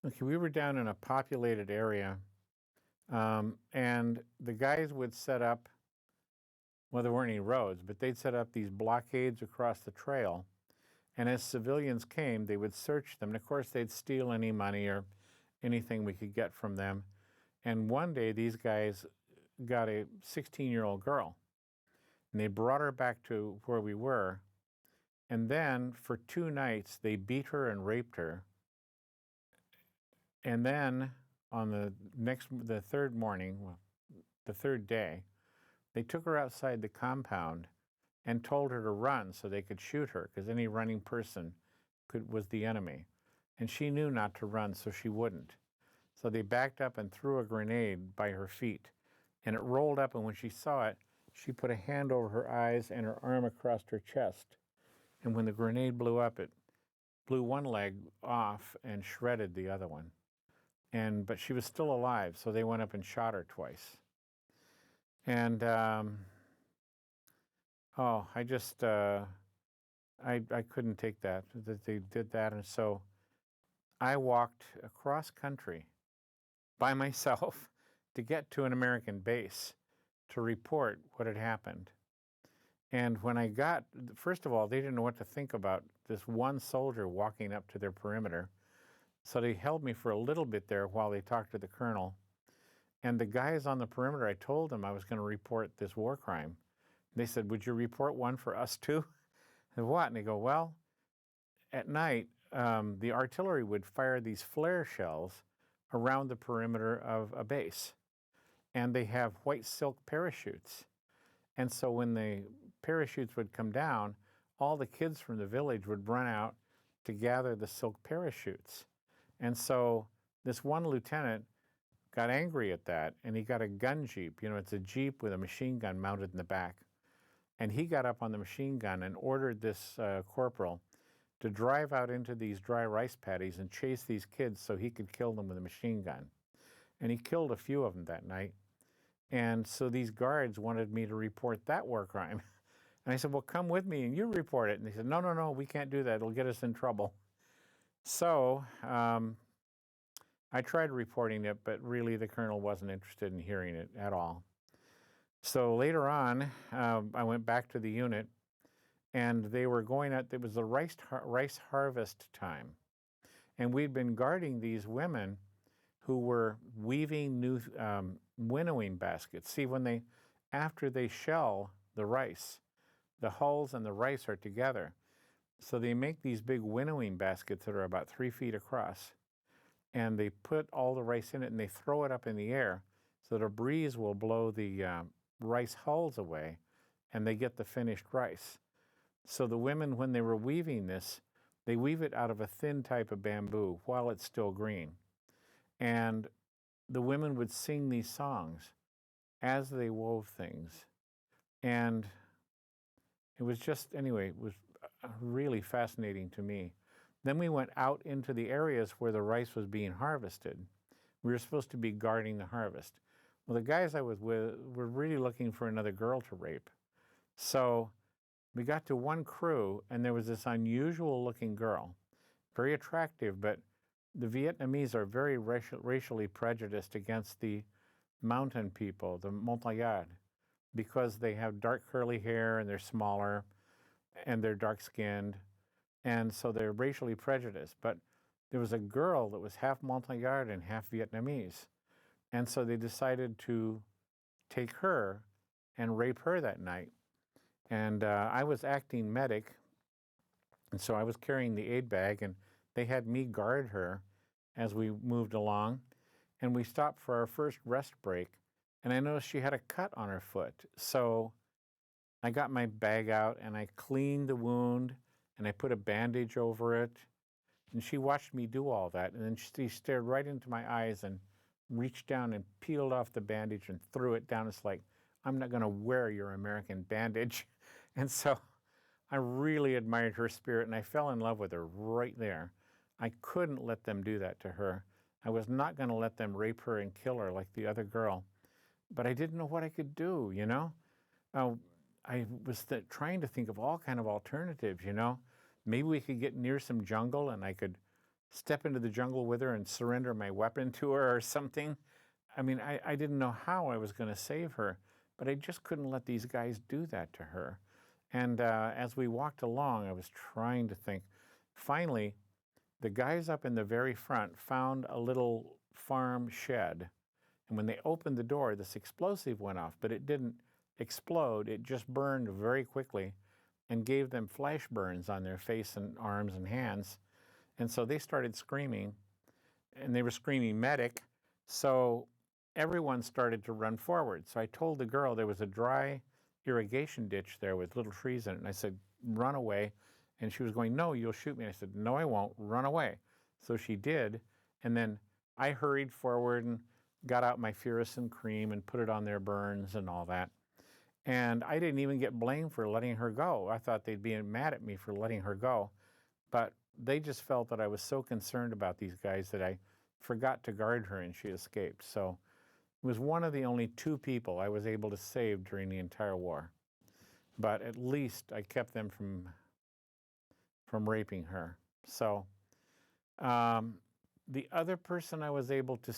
Okay, we were down in a populated area, and the guys would set up, well, there weren't any roads, but they'd set up these blockades across the trail. And as civilians came, they would search them. And of course, they'd steal any money or anything we could get from them. And one day, these guys got a 16-year-old girl, and they brought her back to where we were. And then for 2 nights, they beat her and raped her. And then on the third morning, well, the third day, they took her outside the compound and told her to run so they could shoot her, because any running person was the enemy. And she knew not to run, so she wouldn't. So they backed up and threw a grenade by her feet, and it rolled up, and when she saw it, she put a hand over her eyes and her arm across her chest. And when the grenade blew up, it blew one leg off and shredded the other one. But she was still alive, so they went up and shot her twice. And I just I couldn't take that they did that, and so I walked across country by myself to get to an American base to report what had happened. And when I got, first of all, they didn't know what to think about this one soldier walking up to their perimeter. So they held me for a little bit there while they talked to the colonel. And the guys on the perimeter, I told them I was going to report this war crime. They said, "Would you report one for us too?" And what? And they go, "Well, at night, the artillery would fire these flare shells around the perimeter of a base. And they have white silk parachutes. And so when the parachutes would come down, all the kids from the village would run out to gather the silk parachutes. And so this one lieutenant got angry at that, and he got a gun jeep. It's a jeep with a machine gun mounted in the back. And he got up on the machine gun and ordered this corporal to drive out into these dry rice paddies and chase these kids so he could kill them with a machine gun. And he killed a few of them that night. And so these guards wanted me to report that war crime. And I said, "Well, come with me and you report it." And they said, No, we can't do that. It'll get us in trouble." So I tried reporting it, but really the colonel wasn't interested in hearing it at all. So later on, I went back to the unit, and they were going out. It was the rice harvest time. And we'd been guarding these women who were weaving new winnowing baskets. See, after they shell the rice, the hulls and the rice are together. So they make these big winnowing baskets that are about 3 feet across. And they put all the rice in it, and they throw it up in the air so that a breeze will blow the rice hulls away, and they get the finished rice. So the women, when they were weaving this, they weave it out of a thin type of bamboo while it's still green. And the women would sing these songs as they wove things. And it was just, anyway, it was really fascinating to me. Then we went out into the areas where the rice was being harvested. We were supposed to be guarding the harvest. Well, the guys I was with were really looking for another girl to rape. So we got to one crew, and there was this unusual looking girl, very attractive, but the Vietnamese are very racially prejudiced against the mountain people, the Montagnard, because they have dark curly hair and they're smaller and they're dark-skinned, and so they're racially prejudiced. But there was a girl that was half Montagnard and half Vietnamese, and so they decided to take her and rape her that night. And I was acting medic, and so I was carrying the aid bag, and they had me guard her as we moved along. And we stopped for our first rest break, and I noticed she had a cut on her foot. So I got my bag out, and I cleaned the wound, and I put a bandage over it. And she watched me do all that, and then she stared right into my eyes and reached down and peeled off the bandage and threw it down. It's like, "I'm not going to wear your American bandage." And so I really admired her spirit, and I fell in love with her right there. I couldn't let them do that to her. I was not going to let them rape her and kill her like the other girl. But I didn't know what I could do, I was trying to think of all kind of alternatives, Maybe we could get near some jungle and I could step into the jungle with her and surrender my weapon to her or something. I mean, I didn't know how I was going to save her, but I just couldn't let these guys do that to her. And as we walked along, I was trying to think. Finally, the guys up in the very front found a little farm shed. And when they opened the door, this explosive went off, but it didn't explode. It just burned very quickly and gave them flash burns on their face and arms and hands. And so they started screaming, and they were screaming medic. So everyone started to run forward. So I told the girl there was a dry irrigation ditch there with little trees in it. And I said, run away. And she was going, no, you'll shoot me. I said, no, I won't. Run away. So she did. And then I hurried forward and got out my Furacin cream and put it on their burns and all that. And I didn't even get blamed for letting her go. I thought they'd be mad at me for letting her go. But they just felt that I was so concerned about these guys that I forgot to guard her and she escaped. So it was one of the only 2 people I was able to save during the entire war. But at least I kept them from raping her. So the other person I was able to